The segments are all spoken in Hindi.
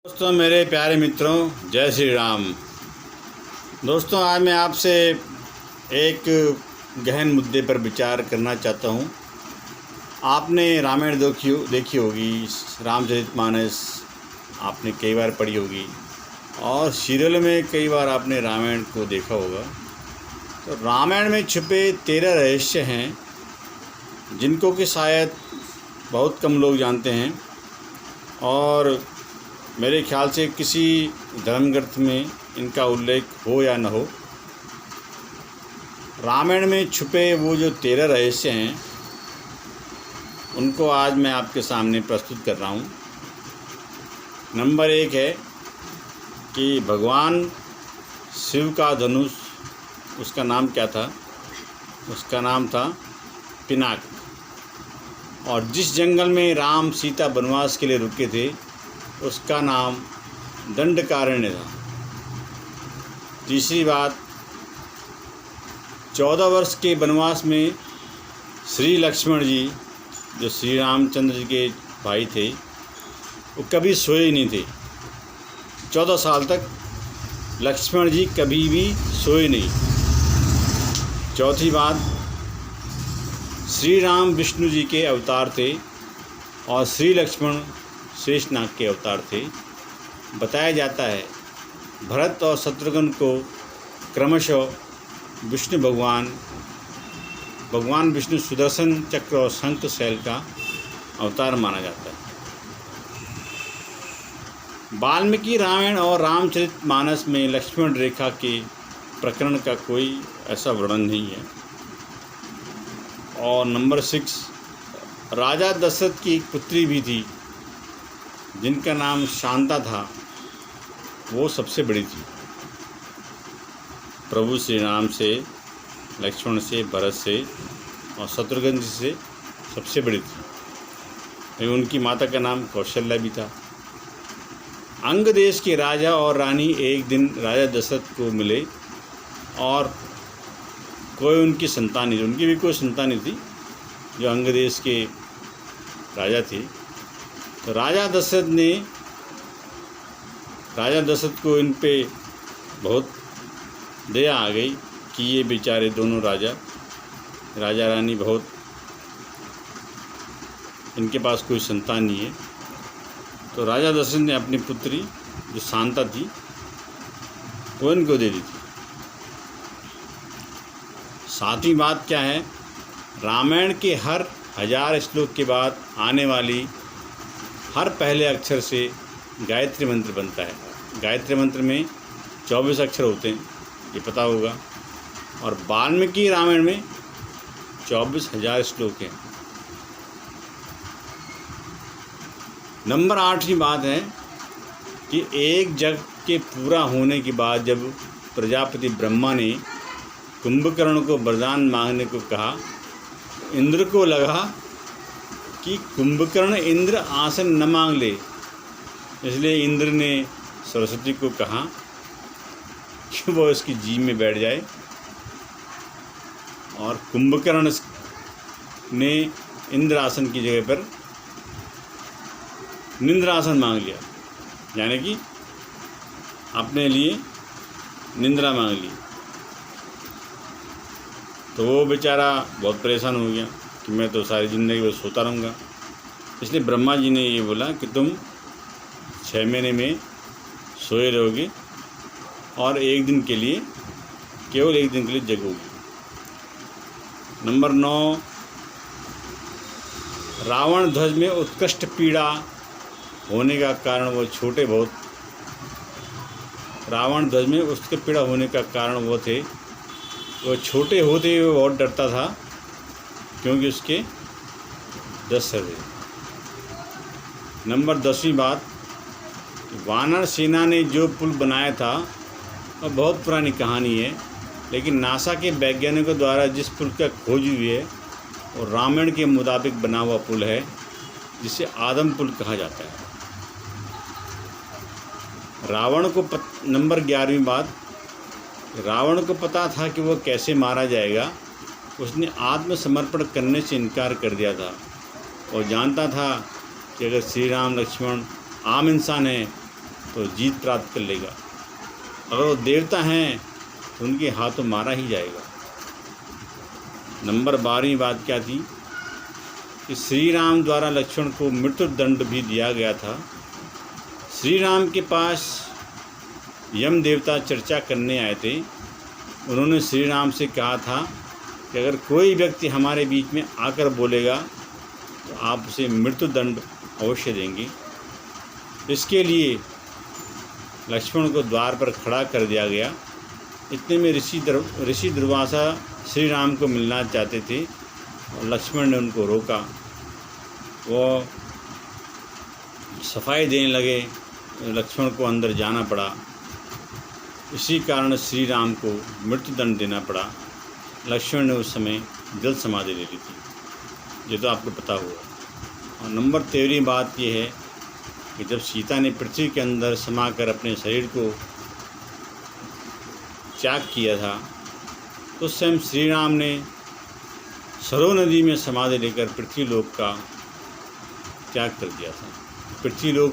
दोस्तों, मेरे प्यारे मित्रों, जय श्री राम। दोस्तों, आज मैं आपसे एक गहन मुद्दे पर विचार करना चाहता हूँ। आपने रामायण देखी होगी, रामचरितमानस आपने कई बार पढ़ी होगी और सीरियल में कई बार आपने रामायण को देखा होगा। तो रामायण में छुपे 13 रहस्य हैं जिनको कि शायद बहुत कम लोग जानते हैं और मेरे ख्याल से किसी धर्मग्रंथ में इनका उल्लेख हो या न हो। रामायण में छुपे वो जो 13 रहस्य हैं उनको आज मैं आपके सामने प्रस्तुत कर रहा हूँ। नंबर 1 है कि भगवान शिव का धनुष, उसका नाम क्या था? उसका नाम था पिनाक। और जिस जंगल में राम सीता वनवास के लिए रुके थे उसका नाम दंडकारण्य था। तीसरी बात, 14 वर्ष के वनवास में श्री लक्ष्मण जी, जो श्री रामचंद्र जी के भाई थे, वो कभी सोए ही नहीं थे। 14 साल तक लक्ष्मण जी कभी भी सोए नहीं। चौथी बात, श्री राम विष्णु जी के अवतार थे और श्री लक्ष्मण शेषनाग के अवतार थे। बताया जाता है भरत और शत्रुघ्न को क्रमशः भगवान विष्णु सुदर्शन चक्र और शंख शैल का अवतार माना जाता है। वाल्मीकि रामायण और रामचरितमानस में लक्ष्मण रेखा के प्रकरण का कोई ऐसा वर्णन नहीं है। और नंबर 6, राजा दशरथ की एक पुत्री भी थी जिनका नाम शांता था। वो सबसे बड़ी थी। प्रभु श्री राम से, लक्ष्मण से, भरत से और शत्रुघ्न जी से सबसे बड़ी थी। उनकी माता का नाम कौशल्या भी था। अंग देश के राजा और रानी एक दिन राजा दशरथ को मिले और कोई उनकी संतान नहीं, उनकी भी कोई संतान नहीं थी, जो अंग देश के राजा थे। तो राजा दशरथ को इन पे बहुत दया आ गई कि ये बेचारे दोनों राजा रानी, बहुत इनके पास कोई संतान नहीं है। तो राजा दशरथ ने अपनी पुत्री जो शांता थी वो इनको दे दी थी। सातवीं बात क्या है? रामायण के हर 1000 श्लोक के बाद आने वाली हर पहले अक्षर से गायत्री मंत्र बनता है। गायत्री मंत्र में 24 अक्षर होते हैं, ये पता होगा। और वाल्मीकि रामायण में 24,000 श्लोक हैं। नंबर 8वीं बात है कि एक जग के पूरा होने के बाद जब प्रजापति ब्रह्मा ने कुंभकर्ण को वरदान मांगने को कहा, इंद्र को लगा कि कुंभकर्ण इंद्र आसन न मांग ले, इसलिए इंद्र ने सरस्वती को कहा कि वो इसकी जीभ में बैठ जाए और कुंभकर्ण ने इंद्र आसन की जगह पर निंद्रासन मांग लिया, यानी कि अपने लिए निंद्रा मांग ली। तो वो बेचारा बहुत परेशान हो गया कि मैं तो सारी ज़िंदगी बस सोता रहूँगा। इसलिए ब्रह्मा जी ने ये बोला कि तुम 6 महीने में सोए रहोगे और केवल एक दिन के लिए जगोगे। नंबर 9, रावण ध्वज में उत्कृष्ट पीड़ा होने का कारण वो थे। वो छोटे होते हुए बहुत डरता था क्योंकि उसके 10 सर थे। नंबर 10वीं बात, वानर सेना ने जो पुल बनाया था वह बहुत पुरानी कहानी है, लेकिन नासा के वैज्ञानिकों द्वारा जिस पुल का खोज हुई है वो रामायण के मुताबिक बना हुआ पुल है, जिसे आदम पुल कहा जाता है। नंबर 11वीं बात, रावण को पता था कि वह कैसे मारा जाएगा। उसने आत्मसमर्पण करने से इनकार कर दिया था और जानता था कि अगर श्री राम लक्ष्मण आम इंसान है तो जीत प्राप्त कर लेगा। अगर वो देवता हैं तो उनके हाथों मारा ही जाएगा। नंबर 12वीं बात क्या थी कि श्री राम द्वारा लक्ष्मण को मृत्यु दंड भी दिया गया था। श्री राम के पास यम देवता चर्चा करने आए थे। उन्होंने श्री राम से कहा था कि अगर कोई व्यक्ति हमारे बीच में आकर बोलेगा तो आप उसे मृत्यु दंड अवश्य देंगे। इसके लिए लक्ष्मण को द्वार पर खड़ा कर दिया गया। इतने में ऋषि दुर्वासा श्री राम को मिलना चाहते थे और लक्ष्मण ने उनको रोका। वो सफाई देने लगे, लक्ष्मण को अंदर जाना पड़ा। इसी कारण श्री राम को मृत्युदंड देना पड़ा। लक्ष्मण ने उस समय जल समाधि ले ली थी, ये तो आपको पता होगा। और नंबर 13वीं बात यह है कि जब सीता ने पृथ्वी के अंदर समाकर अपने शरीर को त्याग किया था तो स्वयं श्री राम ने सरो नदी में समाधि लेकर पृथ्वीलोक का त्याग कर दिया था। पृथ्वीलोक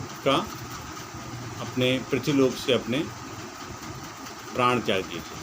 से अपने प्राण त्याग दिए थे।